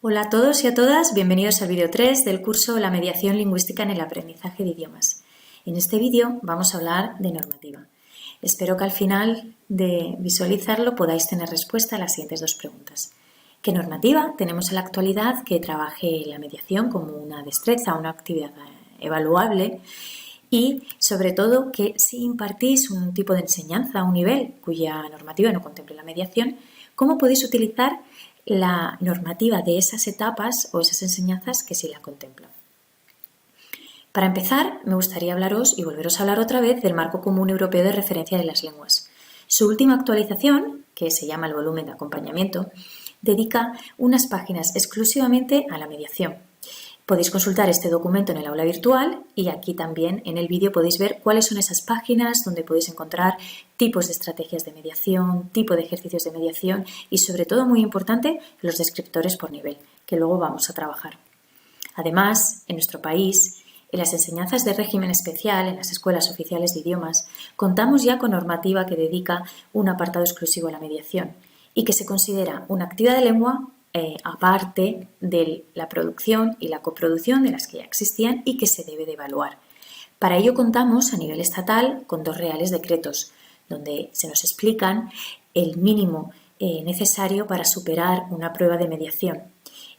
Hola a todos y a todas, bienvenidos al vídeo 3 del curso La mediación lingüística en el aprendizaje de idiomas. En este vídeo vamos a hablar de normativa. Espero que al final de visualizarlo podáis tener respuesta a las siguientes dos preguntas. ¿Qué normativa tenemos en la actualidad que trabaje la mediación como una destreza, una actividad evaluable? Y, sobre todo, que si impartís un tipo de enseñanza a un nivel cuya normativa no contemple la mediación, ¿cómo podéis utilizar la normativa de esas etapas o esas enseñanzas que sí la contemplan? Para empezar, me gustaría hablaros y volveros a hablar otra vez del Marco Común Europeo de Referencia de las Lenguas. Su última actualización, que se llama el volumen de acompañamiento, dedica unas páginas exclusivamente a la mediación. Podéis consultar este documento en el aula virtual y aquí también en el vídeo podéis ver cuáles son esas páginas donde podéis encontrar tipos de estrategias de mediación, tipo de ejercicios de mediación y, sobre todo, muy importante, los descriptores por nivel, que luego vamos a trabajar. Además, en nuestro país, en las enseñanzas de régimen especial, en las escuelas oficiales de idiomas, contamos ya con normativa que dedica un apartado exclusivo a la mediación y que se considera una actividad de lengua aparte de la producción y la coproducción de las que ya existían y que se debe de evaluar. Para ello contamos a nivel estatal con dos reales decretos, donde se nos explican el mínimo necesario para superar una prueba de mediación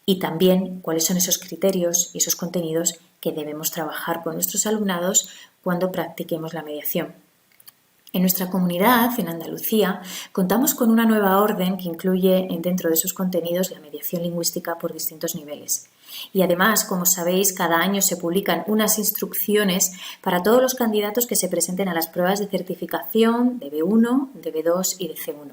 y también cuáles son esos criterios y esos contenidos que debemos trabajar con nuestros alumnados cuando practiquemos la mediación. En nuestra comunidad, en Andalucía, contamos con una nueva orden que incluye dentro de sus contenidos la mediación lingüística por distintos niveles. Y además, como sabéis, cada año se publican unas instrucciones para todos los candidatos que se presenten a las pruebas de certificación de B1, de B2 y de C1.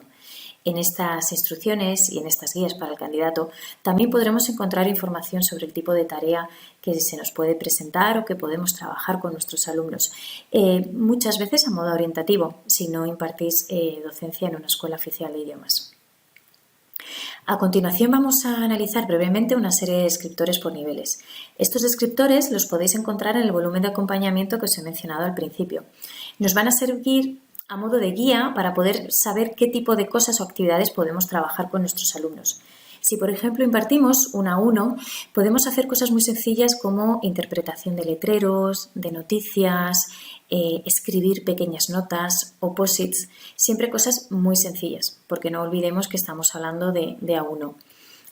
En estas instrucciones y en estas guías para el candidato también podremos encontrar información sobre el tipo de tarea que se nos puede presentar o que podemos trabajar con nuestros alumnos, muchas veces a modo orientativo, si no impartís docencia en una escuela oficial de idiomas. A continuación vamos a analizar brevemente una serie de descriptores por niveles. Estos descriptores los podéis encontrar en el volumen de acompañamiento que os he mencionado al principio. Nos van a servir a modo de guía para poder saber qué tipo de cosas o actividades podemos trabajar con nuestros alumnos. Si, por ejemplo, impartimos 1 a 1, podemos hacer cosas muy sencillas como interpretación de letreros, de noticias, escribir pequeñas notas, opposites, siempre cosas muy sencillas, porque no olvidemos que estamos hablando de A1.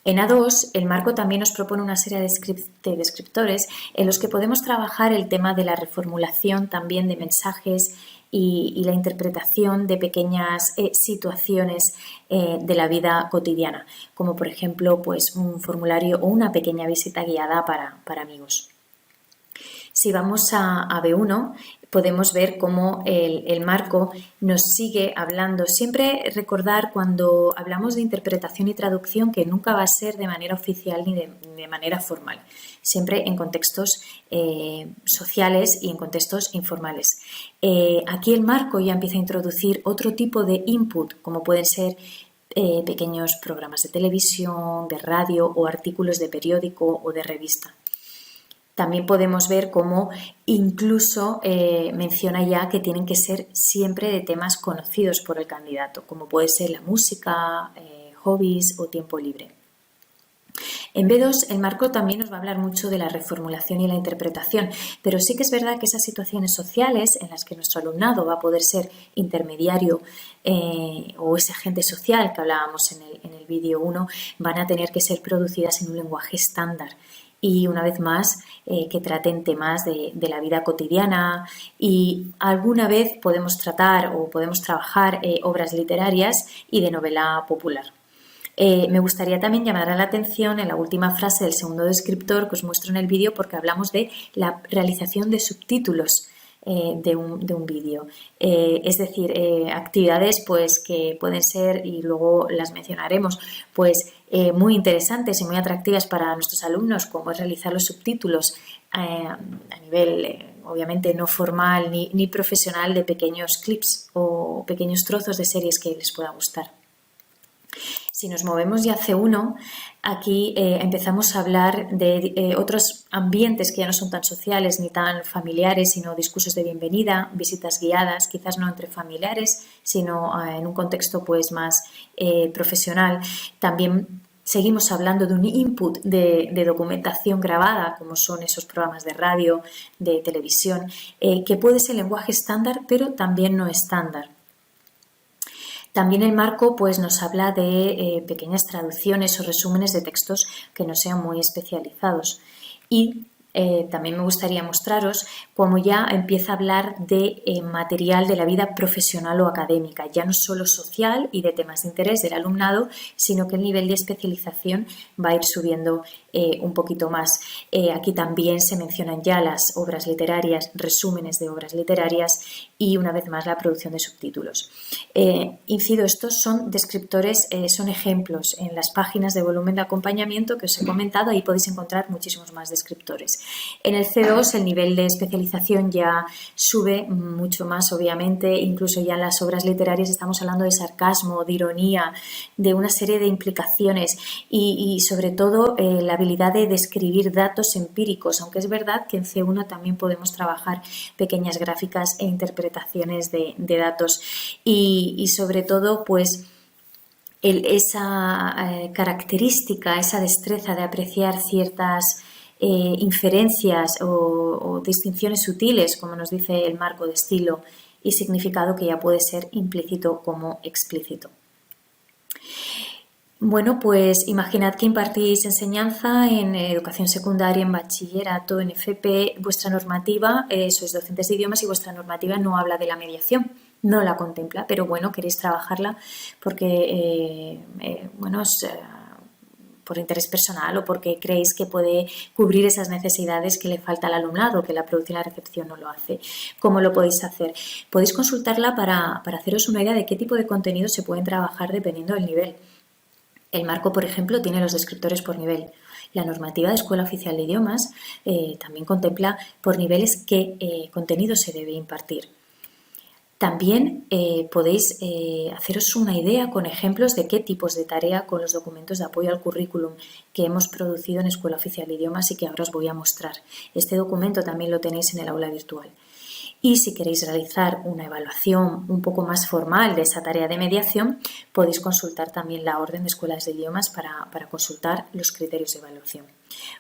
En A2, el marco también nos propone una serie de descriptores en los que podemos trabajar el tema de la reformulación también de mensajes y la interpretación de pequeñas situaciones de la vida cotidiana, como por ejemplo pues, un formulario o una pequeña visita guiada para amigos. Si vamos a B1, podemos ver cómo el marco nos sigue hablando. Siempre recordar cuando hablamos de interpretación y traducción que nunca va a ser de manera oficial ni de manera formal, siempre en contextos sociales y en contextos informales. Aquí el marco ya empieza a introducir otro tipo de input, como pueden ser pequeños programas de televisión, de radio o artículos de periódico o de revista. También podemos ver cómo incluso menciona ya que tienen que ser siempre de temas conocidos por el candidato, como puede ser la música, hobbies o tiempo libre. En B2 el marco también nos va a hablar mucho de la reformulación y la interpretación, pero sí que es verdad que esas situaciones sociales en las que nuestro alumnado va a poder ser intermediario o ese agente social que hablábamos en el vídeo 1 van a tener que ser producidas en un lenguaje estándar. Y una vez más que traten temas de la vida cotidiana y alguna vez podemos tratar o podemos trabajar obras literarias y de novela popular. Me gustaría también llamar la atención en la última frase del segundo descriptor que os muestro en el vídeo porque hablamos de la realización de subtítulos de un vídeo. Es decir, actividades pues, que pueden ser, y luego las mencionaremos, pues, muy interesantes y muy atractivas para nuestros alumnos, como es realizar los subtítulos a nivel obviamente no formal ni profesional de pequeños clips o pequeños trozos de series que les pueda gustar. Si nos movemos ya a C1, aquí empezamos a hablar de otros ambientes que ya no son tan sociales ni tan familiares, sino discursos de bienvenida, visitas guiadas, quizás no entre familiares, sino en un contexto pues, más profesional. También seguimos hablando de un input de documentación grabada, como son esos programas de radio, de televisión, que puede ser lenguaje estándar, pero también no estándar. También el marco pues, nos habla de pequeñas traducciones o resúmenes de textos que no sean muy especializados. Y también me gustaría mostraros cómo ya empieza a hablar de material de la vida profesional o académica, ya no solo social y de temas de interés del alumnado, sino que el nivel de especialización va a ir subiendo un poquito más. Aquí también se mencionan ya las obras literarias, resúmenes de obras literarias y una vez más la producción de subtítulos. Incido, estos son descriptores, son ejemplos en las páginas de volumen de acompañamiento que os he comentado, ahí podéis encontrar muchísimos más descriptores. En el C2 el nivel de especialización ya sube mucho más, obviamente, incluso ya en las obras literarias estamos hablando de sarcasmo, de ironía, de una serie de implicaciones y sobre todo la habilidad de describir datos empíricos, aunque es verdad que en C1 también podemos trabajar pequeñas gráficas e interpretaciones de datos y sobre todo pues esa característica, esa destreza de apreciar ciertas inferencias o distinciones sutiles, como nos dice el marco de estilo y significado, que ya puede ser implícito como explícito. Bueno, pues imaginad que impartís enseñanza en educación secundaria, en bachillerato, en FP, vuestra normativa, sois docentes de idiomas y vuestra normativa no habla de la mediación, no la contempla, pero bueno, queréis trabajarla porque, por interés personal o porque creéis que puede cubrir esas necesidades que le falta al alumnado, que la producción y la recepción no lo hace. ¿Cómo lo podéis hacer? Podéis consultarla para haceros una idea de qué tipo de contenidos se pueden trabajar dependiendo del nivel. El marco, por ejemplo, tiene los descriptores por nivel. La normativa de Escuela Oficial de Idiomas también contempla por niveles qué contenido se debe impartir. También podéis haceros una idea con ejemplos de qué tipos de tarea con los documentos de apoyo al currículum que hemos producido en Escuela Oficial de Idiomas y que ahora os voy a mostrar. Este documento también lo tenéis en el aula virtual. Y si queréis realizar una evaluación un poco más formal de esa tarea de mediación, podéis consultar también la orden de escuelas de idiomas para consultar los criterios de evaluación.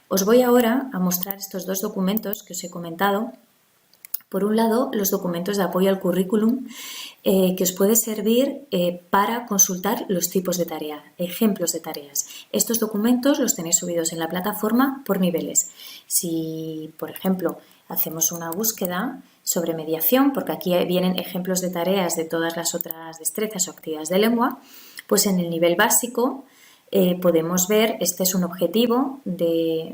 Os voy ahora a mostrar estos dos documentos que os he comentado. Por un lado, los documentos de apoyo al currículum que os puede servir para consultar los tipos de tarea, ejemplos de tareas. Estos documentos los tenéis subidos en la plataforma por niveles. Si, por ejemplo, hacemos una búsqueda sobre mediación, porque aquí vienen ejemplos de tareas de todas las otras destrezas o actividades de lengua, pues en el nivel básico podemos ver, este es un objetivo de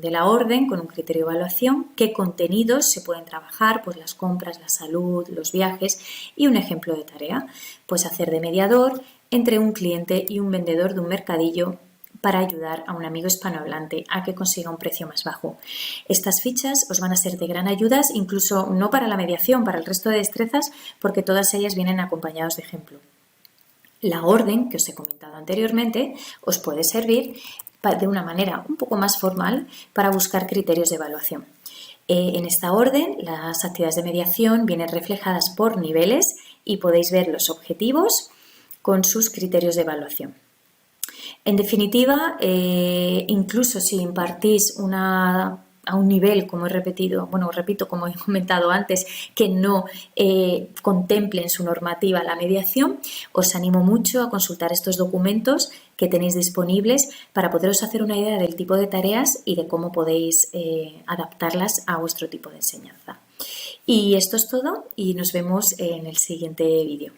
la orden con un criterio de evaluación, qué contenidos se pueden trabajar, pues las compras, la salud, los viajes, y un ejemplo de tarea, pues hacer de mediador entre un cliente y un vendedor de un mercadillo para ayudar a un amigo hispanohablante a que consiga un precio más bajo. Estas fichas os van a ser de gran ayuda, incluso no para la mediación, para el resto de destrezas, porque todas ellas vienen acompañadas de ejemplo. La orden que os he comentado anteriormente os puede servir de una manera un poco más formal para buscar criterios de evaluación. En esta orden, las actividades de mediación vienen reflejadas por niveles y podéis ver los objetivos con sus criterios de evaluación. En definitiva, incluso si impartís a un nivel, como como he comentado antes, que no contemple en su normativa la mediación, os animo mucho a consultar estos documentos que tenéis disponibles para poderos hacer una idea del tipo de tareas y de cómo podéis adaptarlas a vuestro tipo de enseñanza. Y esto es todo y nos vemos en el siguiente vídeo.